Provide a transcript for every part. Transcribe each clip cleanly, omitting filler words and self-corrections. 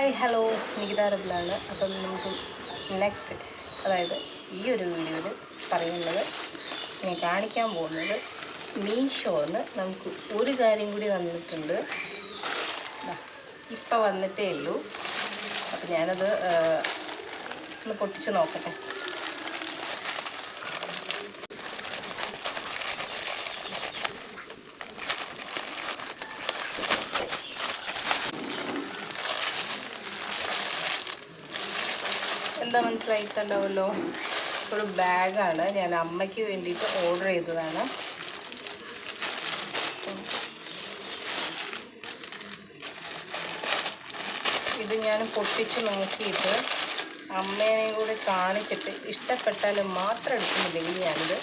Hi hello Nikita റബിളാണ്. അപ്പം നമുക്ക് next അതായത് ഈ ഒരു വീഡിയോയിൽ പറയുന്നത് ഞാൻ കാണിക്കാൻ പോകുന്നത് മീഷോന്ന് നമുക്ക് ഒരു കാര്യം കൂടി വന്നിട്ടുണ്ട്. ഇപ്പം വന്നിട്ടേ ഉള്ളൂ. അപ്പം ഞാനത് ഒന്ന് പൊട്ടിച്ച് നോക്കട്ടെ. എന്താ മനസ്സിലായിട്ടുണ്ടാവുമല്ലോ, ഒരു ബാഗാണ്. ഞാൻ അമ്മയ്ക്ക് വേണ്ടിയിട്ട് ഓർഡർ ചെയ്തതാണ്. ഇത് ഞാൻ പൊട്ടിച്ച് നോക്കിയിട്ട് അമ്മേനെ കൂടി കാണിച്ചിട്ട് ഇഷ്ടപ്പെട്ടാൽ മാത്രം എടുക്കുന്നില്ലെങ്കിൽ ഞാനിത്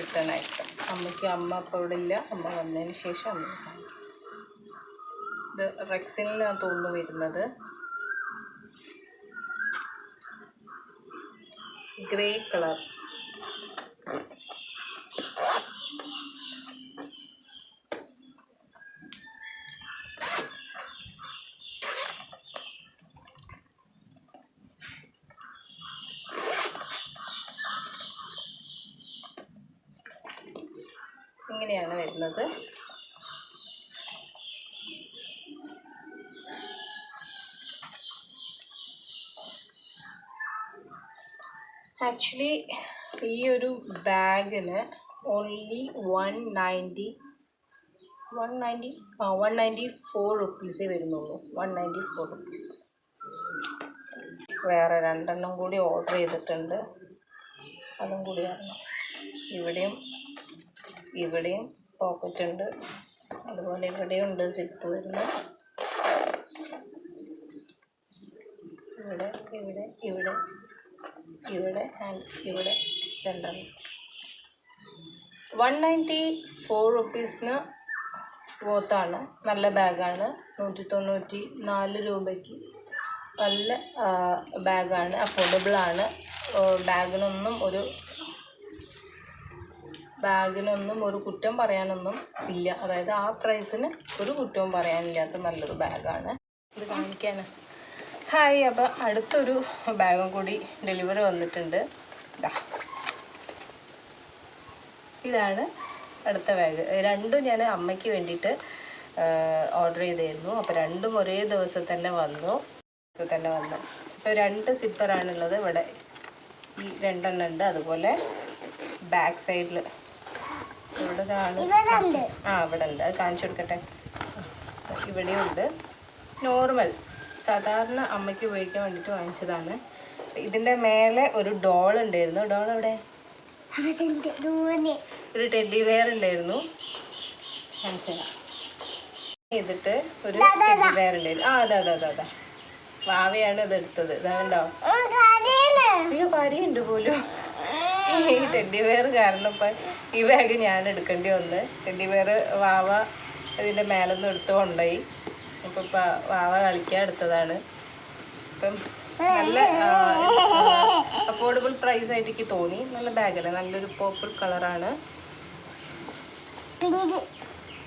റിട്ടേൺ അയക്കാം. അമ്മ അപ്പോൾ ഇവിടെ ഇല്ല. അമ്മ വന്നതിന് ശേഷം അമ്മ കാണിക്കും. ഇത് റെക്സിനിലാണ് തോന്നുന്നു വരുന്നത്. Grey colour. ഇങ്ങനെയാണ് വരുന്നത്. ആക്ച്വലി ഈ ഒരു ബാഗിന് ഓൺലി 194 റുപ്പീസേ വരുന്നുള്ളൂ. 194 റുപ്പീസ്. വേറെ 2 കൂടി ഓർഡർ ചെയ്തിട്ടുണ്ട്. അതും കൂടിയാണ്. ഇവിടെയും പോക്കറ്റ് ഉണ്ട്. അതുപോലെ ഇവിടെയും ഉണ്ട് സിപ്പ് വരുന്നത്. ഇവിടെ ആൻഡ് ഇവിടെ 2. 194 റുപ്പീസിന് വോത്താണ്. നല്ല ബാഗാണ്. 194 രൂപയ്ക്ക് നല്ല ബാഗാണ്. അഫോർഡബിളാണ്. ബാഗിനൊന്നും ഒരു കുറ്റം പറയാനൊന്നും ഇല്ല. അതായത് ആ പ്രൈസിന് ഒരു കുറ്റവും പറയാനില്ലാത്ത നല്ലൊരു ബാഗാണ്. ഇത് കാണിക്കാൻ. ഹായ്. അപ്പോൾ അടുത്തൊരു ബാഗും കൂടി ഡെലിവറി വന്നിട്ടുണ്ട്. ഇതാണ് അടുത്ത ബാഗ്. 2 ഞാൻ അമ്മയ്ക്ക് വേണ്ടിയിട്ട് ഓർഡർ ചെയ്തായിരുന്നു. അപ്പോൾ 2 ഒരേ ദിവസം തന്നെ വന്നു. അപ്പോൾ 2 സിപ്പറാണുള്ളത്. ഇവിടെ ഈ 2 ഉണ്ട്. അതുപോലെ ബാക്ക് സൈഡിൽ ഇവിടെ ഒരാൾ ഇവിടെ ഉണ്ട്. അത് കാണിച്ചു കൊടുക്കട്ടെ. ഇവിടെയും ഉണ്ട്. നോർമൽ സാധാരണ അമ്മയ്ക്ക് ഉപയോഗിക്കാൻ വേണ്ടിയിട്ട് വാങ്ങിച്ചതാണ്. ഇതിൻ്റെ മേലെ ഒരു ഡോൾ ഉണ്ടായിരുന്നു. ഡോൾ എവിടെ? ഒരു ടെഡി വെയർ ഉണ്ടായിരുന്നു. കാണിച്ചതാ. ചെയ്തിട്ട് ഒരു ടെഡി വെയർ ഉണ്ടായിരുന്നു. അതാ വാവയാണ് ഇതെടുത്തത്. ഇതാണ്ടോ? അയ്യോ, കാര്യമുണ്ട് പോലും. ഈ ടെഡി വെയർ കാരണം ഇപ്പം ഈ ബാഗ് ഞാൻ എടുക്കേണ്ടി വന്ന്. ടെഡി വെയർ വാവ ഇതിൻ്റെ മേലൊന്നും എടുത്ത് കൊണ്ടുപോയി. അപ്പം വാവ കളിക്കാൻ എടുത്തതാണ്. ഇപ്പം നല്ല അഫോർഡബിൾ പ്രൈസ് ആയിട്ട് എനിക്ക് തോന്നി. നല്ല ബാഗല്ലേ, നല്ലൊരു പർപ്പിൾ കളറാണ്.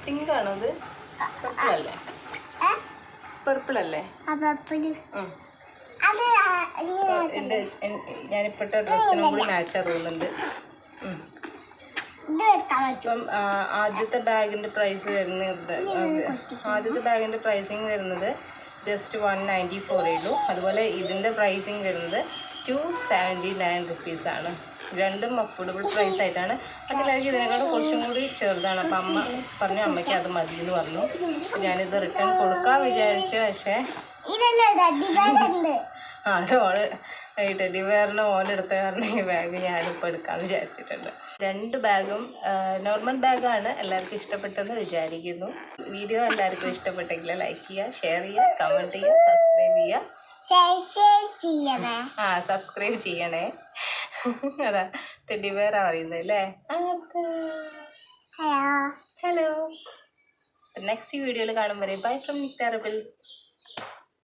പിങ്ക് ആണോ അത്? പർപ്പിൾ അല്ലേ? ഞാനിപ്പോഴത്തെ ഡ്രസ്സിനും കൂടി മാച്ചാ തോന്നുന്നുണ്ട്. ഇപ്പം ആദ്യത്തെ ബാഗിൻ്റെ പ്രൈസിങ് വരുന്നത് ജസ്റ്റ് 194 ഉള്ളൂ. അതുപോലെ ഇതിൻ്റെ പ്രൈസിങ് വരുന്നത് 279 റുപ്പീസാണ്. 2ഉം അഫോർഡബിൾ പ്രൈസ് ആയിട്ടാണ്. മറ്റേ ബാഗ് ഇതിനേക്കാളും കുറച്ചും കൂടി ചെറുതാണ്. അപ്പം അമ്മ പറഞ്ഞു അമ്മയ്ക്ക് അത് മതി എന്ന് പറഞ്ഞു. ഞാനിത് റിട്ടേൺ കൊടുക്കാൻ വിചാരിച്ചു. പക്ഷേ ഓള് ഈ ടെഡി വെയറിന് ഓനെടുത്ത കാരണം ഈ ബാഗ് ഞാനിപ്പോൾ എടുക്കാമെന്ന് വിചാരിച്ചിട്ടുണ്ട്. 2 ബാഗും നോർമൽ ബാഗാണ്. എല്ലാവർക്കും ഇഷ്ടപ്പെട്ടെന്ന് വിചാരിക്കുന്നു. വീഡിയോ എല്ലാവർക്കും ഇഷ്ടപ്പെട്ടെങ്കിൽ ലൈക്ക് ചെയ്യുക, ഷെയർ ചെയ്യുക, കമൻറ്റ് ചെയ്യുക, സബ്സ്ക്രൈബ് ചെയ്യണേ. അതാ ടെഡി വെയറാ പറയുന്നത് അല്ലേ? ഹലോ. നെക്സ്റ്റ് വീഡിയോയിൽ കാണും വരെ ബൈ ഫ്രം നികിത റബിൾ.